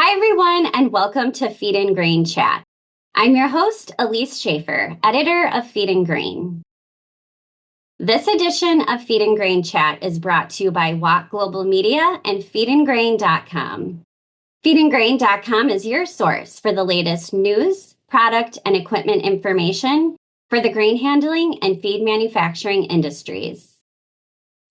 Hi, everyone, and welcome to Feed and Grain Chat. I'm your host, Elise Schaefer, editor of Feed and Grain. This edition of Feed and Grain Chat is brought to you by Watt Global Media and feedandgrain.com. Feedandgrain.com is your source for the latest news, product, and equipment information for the grain handling and feed manufacturing industries.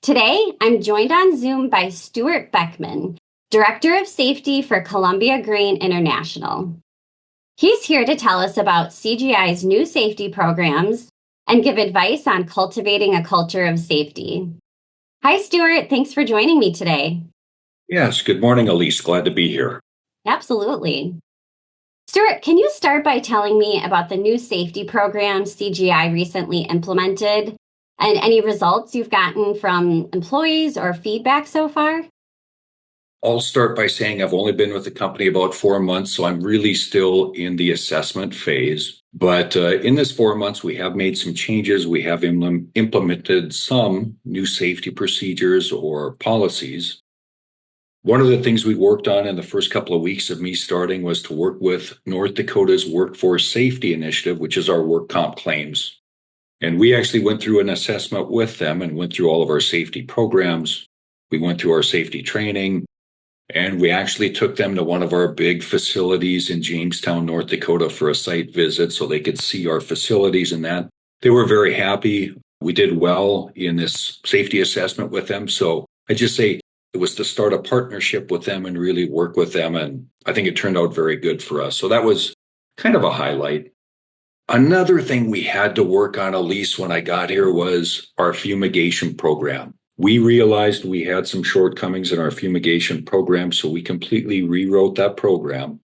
Today, I'm joined on Zoom by Stuart Beckman, Director of Safety for Columbia Grain International. He's here to tell us about CGI's new safety programs and give advice on cultivating a culture of safety. Hi, Stuart. Thanks for joining me today. Yes, good morning, Elise. Glad to be here. Absolutely. Stuart, can you start by telling me about the new safety programs CGI recently implemented and any results you've gotten from employees or feedback so far? I'll start by saying I've only been with the company about 4 months, so I'm really still in the assessment phase. But in this 4 months, we have made some changes. We have implemented some new safety procedures or policies. One of the things we worked on in the first couple of weeks of me starting was to work with North Dakota's Workforce Safety Initiative, which is our work comp claims. And we actually went through an assessment with them and went through all of our safety programs. We went through our safety training. And we actually took them to one of our big facilities in Jamestown, North Dakota for a site visit so they could see our facilities and that. They were very happy. We did well in this safety assessment with them. So I just say it was to start a partnership with them and really work with them. And I think it turned out very good for us. So that was kind of a highlight. Another thing we had to work on, Elise, when I got here was our fumigation program. We realized we had some shortcomings in our fumigation program, so we completely rewrote that program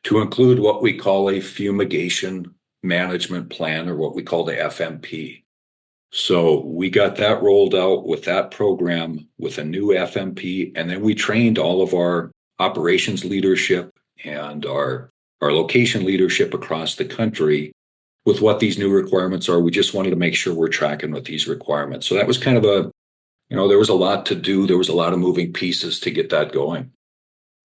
to include what we call a fumigation management plan, or what we call the FMP. So we got that rolled out with that program with a new FMP, and then we trained all of our operations leadership and our location leadership across the country with what these new requirements are. We just wanted to make sure we're tracking with these requirements. So that was kind of there was a lot to do. There was a lot of moving pieces to get that going.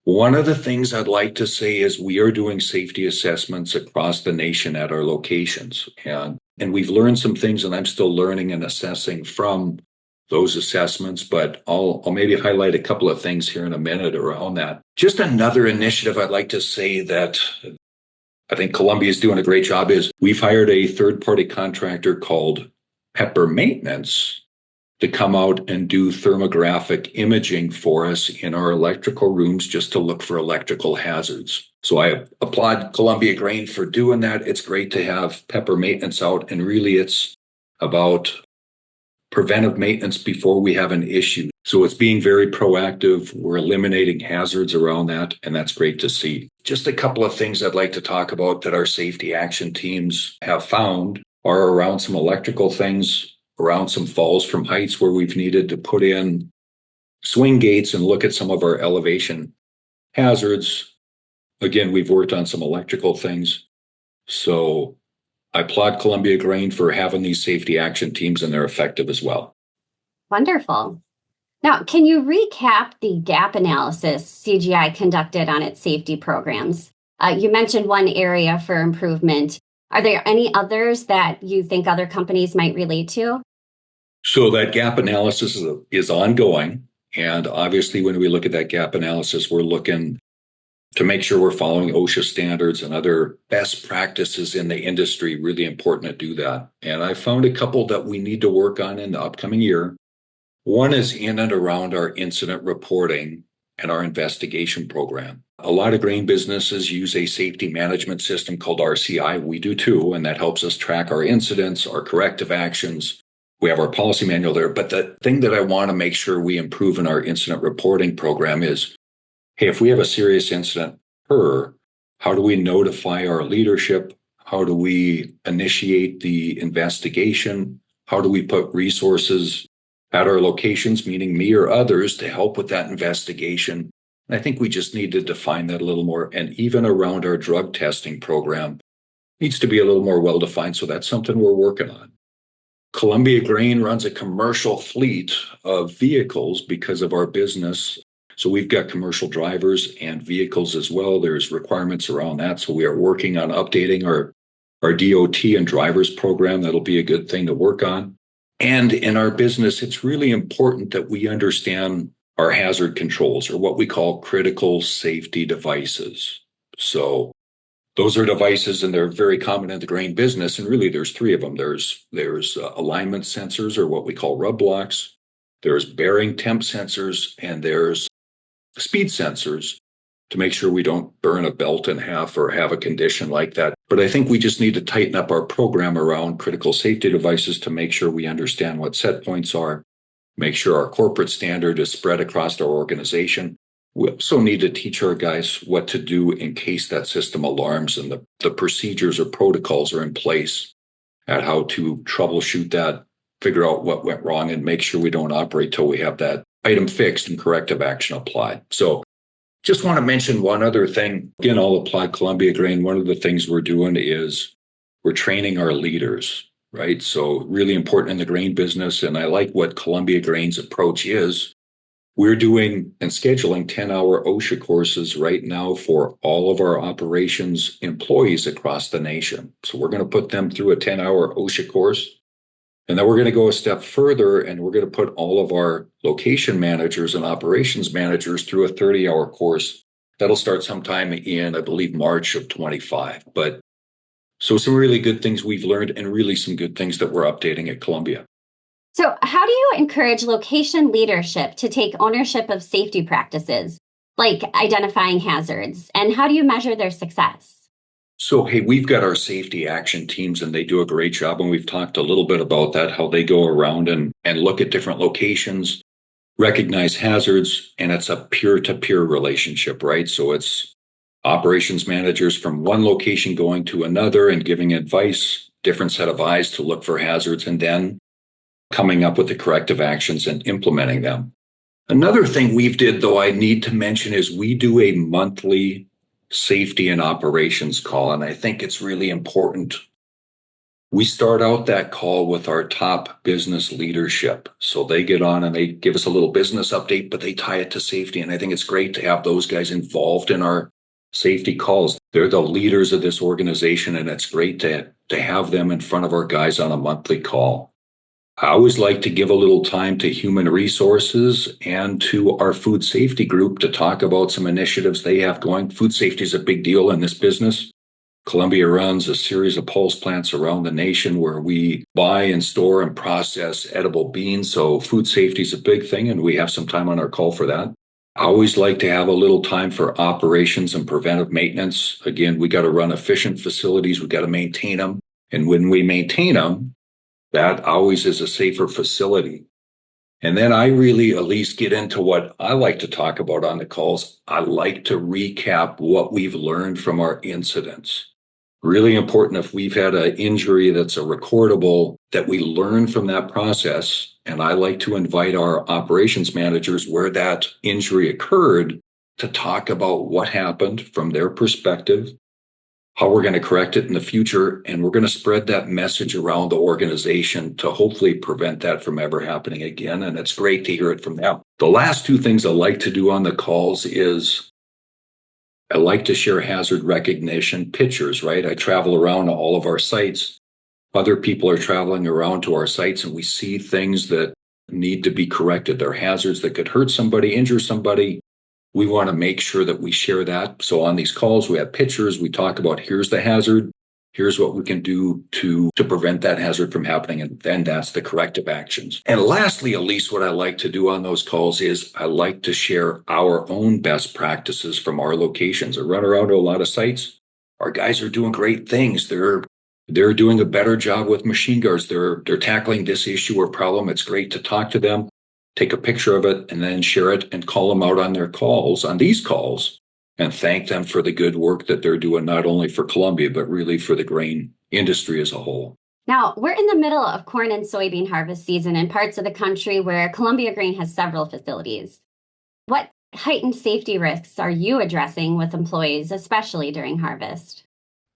One of the things I'd like to say is we are doing safety assessments across the nation at our locations. And we've learned some things, and I'm still learning and assessing from those assessments, but I'll maybe highlight a couple of things here in a minute around that. Just another initiative I'd like to say that I think Columbia is doing a great job is we've hired a third-party contractor called Pepper Maintenance to come out and do thermographic imaging for us in our electrical rooms just to look for electrical hazards. So I applaud Columbia Grain for doing that. It's great to have Pepper Maintenance out, and really it's about preventive maintenance before we have an issue. So it's being very proactive. We're eliminating hazards around that, and that's great to see. Just a couple of things I'd like to talk about that our safety action teams have found are around some electrical things, around some falls from heights where we've needed to put in swing gates and look at some of our elevation hazards. Again, we've worked on some electrical things. So I applaud Columbia Grain for having these safety action teams, and they're effective as well. Wonderful. Now, can you recap the gap analysis CGI conducted on its safety programs? You mentioned one area for improvement. Are there any others that you think other companies might relate to? So that gap analysis is ongoing. And obviously, when we look at that gap analysis, we're looking to make sure we're following OSHA standards and other best practices in the industry. Really important to do that. And I found a couple that we need to work on in the upcoming year. One is in and around our incident reporting and our investigation program. A lot of grain businesses use a safety management system called RCI. We do too, and that helps us track our incidents, our corrective actions. We have our policy manual there. But the thing that I want to make sure we improve in our incident reporting program is, hey, if we have a serious incident occur, how do we notify our leadership? How do we initiate the investigation? How do we put resources at our locations, meaning me or others, to help with that investigation? And I think we just need to define that a little more. And even around our drug testing program, needs to be a little more well-defined. So that's something we're working on. Columbia Grain runs a commercial fleet of vehicles because of our business. So we've got commercial drivers and vehicles as well. There's requirements around that. So we are working on updating our DOT and drivers program. That'll be a good thing to work on. And in our business, it's really important that we understand our hazard controls, or what we call critical safety devices. So those are devices, and they're very common in the grain business. And really, there's three of them. There's alignment sensors, or what we call rub blocks. There's bearing temp sensors, and there's speed sensors to make sure we don't burn a belt in half or have a condition like that. But I think we just need to tighten up our program around critical safety devices to make sure we understand what set points are, make sure our corporate standard is spread across our organization. We also need to teach our guys what to do in case that system alarms, and the procedures or protocols are in place at how to troubleshoot that, figure out what went wrong, and make sure we don't operate till we have that item fixed and corrective action applied. So just want to mention one other thing. Again, I'll apply Columbia Grain. One of the things we're doing is we're training our leaders, right? So really important in the grain business. And I like what Columbia Grain's approach is. We're doing and scheduling 10-hour OSHA courses right now for all of our operations employees across the nation. So we're going to put them through a 10-hour OSHA course. And then we're going to go a step further, and we're going to put all of our location managers and operations managers through a 30-hour course. That'll start sometime in, I believe, March of 25. But so some really good things we've learned, and really some good things that we're updating at Columbia. So how do you encourage location leadership to take ownership of safety practices, like identifying hazards, and how do you measure their success? So, hey, we've got our safety action teams, and they do a great job. And we've talked a little bit about that, how they go around and look at different locations, recognize hazards, and it's a peer-to-peer relationship, right? So it's operations managers from one location going to another and giving advice, different set of eyes to look for hazards, and then coming up with the corrective actions and implementing them. Another thing we've did, though, I need to mention, is we do a monthly safety and operations call. And I think it's really important. We start out that call with our top business leadership. So they get on and they give us a little business update, but they tie it to safety. And I think it's great to have those guys involved in our safety calls. They're the leaders of this organization, and it's great to have them in front of our guys on a monthly call. I always like to give a little time to human resources and to our food safety group to talk about some initiatives they have going. Food safety is a big deal in this business. Columbia runs a series of pulse plants around the nation where we buy and store and process edible beans. So food safety is a big thing, and we have some time on our call for that. I always like to have a little time for operations and preventive maintenance. Again, we got to run efficient facilities. We got to maintain them. And when we maintain them, that always is a safer facility. And then I really at least get into what I like to talk about on the calls. I like to recap what we've learned from our incidents. Really important, if we've had an injury that's a recordable, that we learn from that process. And I like to invite our operations managers where that injury occurred to talk about what happened from their perspective, how we're going to correct it in the future, and we're going to spread that message around the organization to hopefully prevent that from ever happening again. And it's great to hear it from them. The last two things I like to do on the calls is I like to share hazard recognition pictures, right? I travel around to all of our sites. Other people are traveling around to our sites, and we see things that need to be corrected. There are hazards that could hurt somebody, injure somebody. We want to make sure that we share that. So on these calls, we have pictures. We talk about, here's the hazard. Here's what we can do to prevent that hazard from happening. And then that's the corrective actions. And lastly, at least what I like to do on those calls is I like to share our own best practices from our locations. I run around to a lot of sites. Our guys are doing great things. They're doing a better job with machine guards. They're tackling this issue or problem. It's great to talk to them, take a picture of it, and then share it and call them out on their calls, on these calls, and thank them for the good work that they're doing, not only for Columbia, but really for the grain industry as a whole. Now, we're in the middle of corn and soybean harvest season in parts of the country where Columbia Grain has several facilities. What heightened safety risks are you addressing with employees, especially during harvest?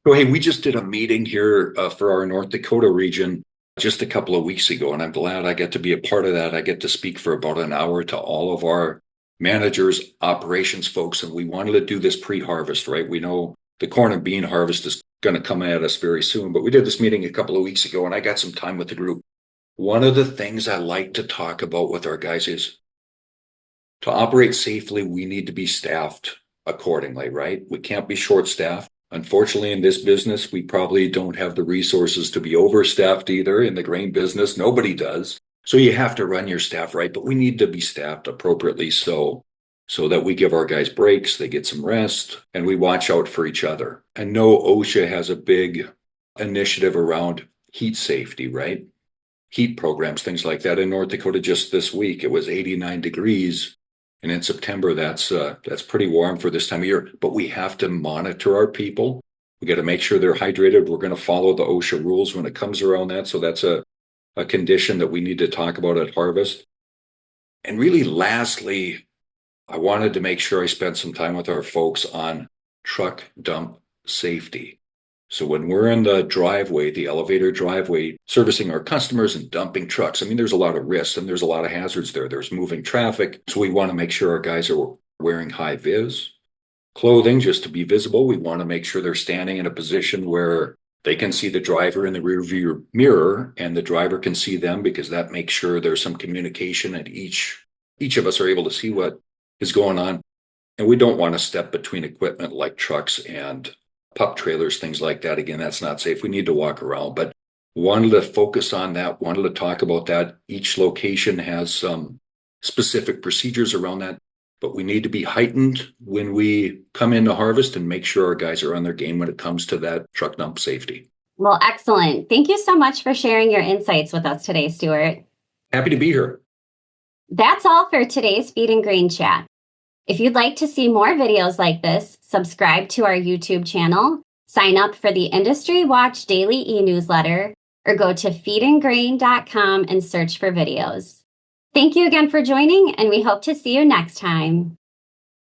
So, hey, we just did a meeting here for our North Dakota region just a couple of weeks ago, and I'm glad I get to be a part of that. I get to speak for about an hour to all of our managers, operations folks, and we wanted to do this pre-harvest, right? We know the corn and bean harvest is going to come at us very soon, but we did this meeting a couple of weeks ago and I got some time with the group. One of the things I like to talk about with our guys is to operate safely, we need to be staffed accordingly, right? We can't be short-staffed. Unfortunately, in this business, we probably don't have the resources to be overstaffed either. In the grain business, nobody does. So you have to run your staff right, but we need to be staffed appropriately so that we give our guys breaks, they get some rest, and we watch out for each other. I know OSHA has a big initiative around heat safety, right? Heat programs, things like that. In North Dakota just this week, it was 89 degrees. And in September, that's pretty warm for this time of year. But we have to monitor our people. We got to make sure they're hydrated. We're going to follow the OSHA rules when it comes around that. So that's a condition that we need to talk about at harvest. And really, lastly, I wanted to make sure I spent some time with our folks on truck dump safety. So when we're in the driveway, the elevator driveway, servicing our customers and dumping trucks, I mean, there's a lot of risks and there's a lot of hazards there. There's moving traffic. So we want to make sure our guys are wearing high vis clothing just to be visible. We want to make sure they're standing in a position where they can see the driver in the rear view mirror and the driver can see them, because that makes sure there's some communication and each of us are able to see what is going on. And we don't want to step between equipment like trucks and pup trailers, things like that. Again, that's not safe. We need to walk around, but wanted to focus on that, wanted to talk about that. Each location has some specific procedures around that, but we need to be heightened when we come into harvest and make sure our guys are on their game when it comes to that truck dump safety. Well, excellent. Thank you so much for sharing your insights with us today, Stuart. Happy to be here. That's all for today's Feed and Grain Chat. If you'd like to see more videos like this, subscribe to our YouTube channel, sign up for the Industry Watch Daily e-newsletter, or go to feedandgrain.com and search for videos. Thank you again for joining, and we hope to see you next time.